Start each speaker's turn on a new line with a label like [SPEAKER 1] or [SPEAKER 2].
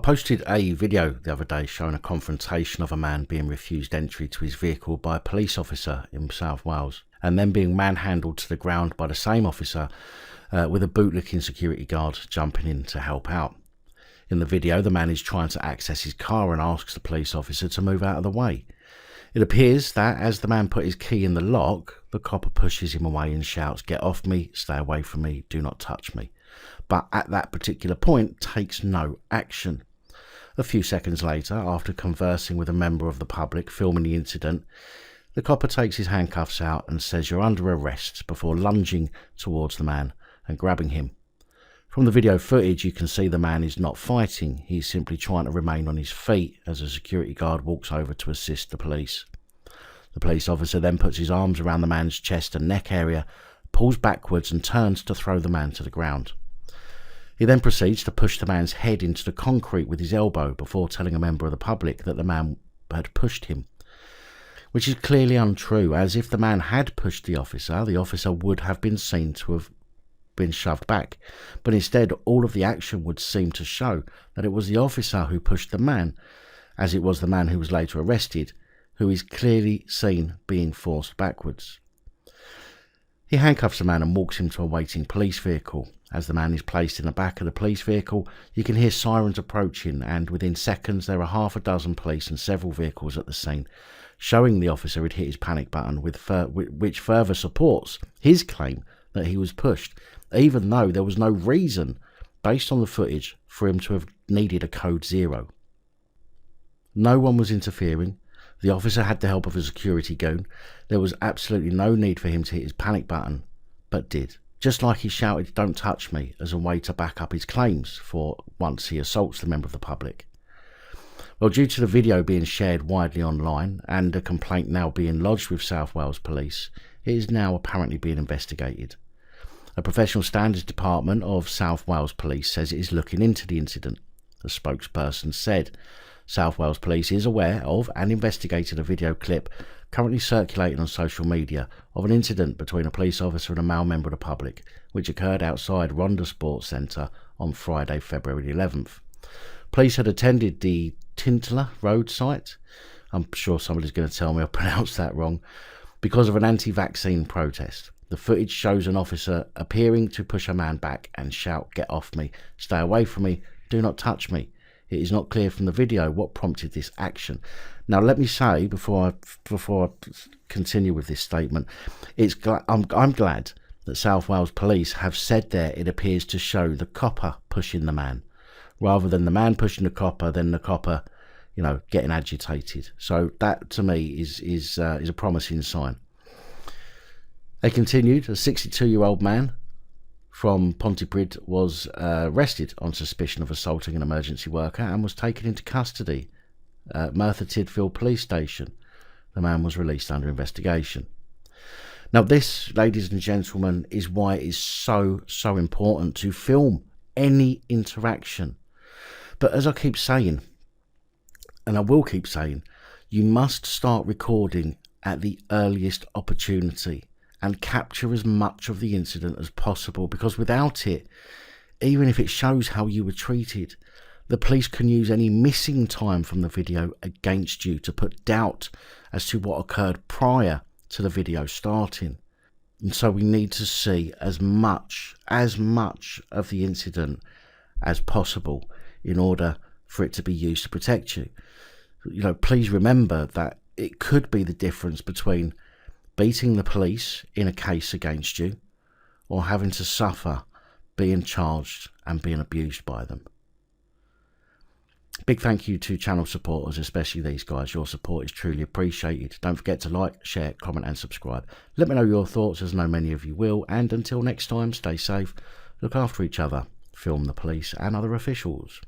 [SPEAKER 1] posted a video the other day showing a confrontation of a man being refused entry to his vehicle by a police officer in South Wales, and then being manhandled to the ground by the same officer with a bootlicking security guard jumping in to help out. In the video, the man is trying to access his car and asks the police officer to move out of the way. It appears that as the man put his key in the lock, the copper pushes him away and shouts, "Get off me, stay away from me, do not touch me." But at that particular point takes no action. A few seconds later, after conversing with a member of the public filming the incident, the copper takes his handcuffs out and says, "You're under arrest," before lunging towards the man and grabbing him. From the video footage, you can see the man is not fighting. He's simply trying to remain on his feet as a security guard walks over to assist the police. The police officer then puts his arms around the man's chest and neck area, pulls backwards and turns to throw the man to the ground. He then proceeds to push the man's head into the concrete with his elbow before telling a member of the public that the man had pushed him, which is clearly untrue, as if the man had pushed the officer would have been seen to have been shoved back, but instead all of the action would seem to show that it was the officer who pushed the man, as it was the man who was later arrested, who is clearly seen being forced backwards. He handcuffs the man and walks him to a waiting police vehicle. As the man is placed in the back of the police vehicle, you can hear sirens approaching, and within seconds there are half a dozen police and several vehicles at the scene, showing the officer had hit his panic button, which further supports his claim that he was pushed, even though there was no reason, based on the footage, for him to have needed a code 0. No one was interfering. The officer had the help of a security goon. There was absolutely no need for him to hit his panic button, but did. Just like he shouted, "Don't touch me," as a way to back up his claims for once he assaults the member of the public. Well, due to the video being shared widely online and a complaint now being lodged with South Wales Police, it is now apparently being investigated. A professional standards department of South Wales Police says it is looking into the incident. The spokesperson said South Wales Police is aware of and investigated a video clip currently circulating on social media of an incident between a police officer and a male member of the public, which occurred outside Rhondda Sports Centre on Friday, February 11th. Police had attended the Tintler Road site, I'm sure somebody's going to tell me I pronounced that wrong, because of an anti-vaccine protest. The footage shows an officer appearing to push a man back and shout, "Get off me, stay away from me, do not touch me." It is not clear from the video what prompted this action. Now, let me say, before I continue with this statement, I'm glad that South Wales Police have said there it appears to show the copper pushing the man, rather than the man pushing the copper, then the copper, getting agitated. So that, to me, is a promising sign. They continued, a 62-year-old man from Pontypridd was arrested on suspicion of assaulting an emergency worker and was taken into custody at Merthyr Tydfil police station. The man was released under investigation. Now this, ladies and gentlemen, is why it is so important to film any interaction. But as I keep saying, and I will keep saying, you must start recording at the earliest opportunity and capture as much of the incident as possible, because without it, even if it shows how you were treated, the police can use any missing time from the video against you to put doubt as to what occurred prior to the video starting. And so we need to see as much of the incident as possible in order for it to be used to protect you. Please remember that it could be the difference between beating the police in a case against you or having to suffer being charged and being abused by them. Big thank you to channel supporters, especially these guys. Your support is truly appreciated. Don't forget to like, share, comment and subscribe. Let me know your thoughts, as I know many of you will, and until next time, stay safe, look after each other, film the police and other officials.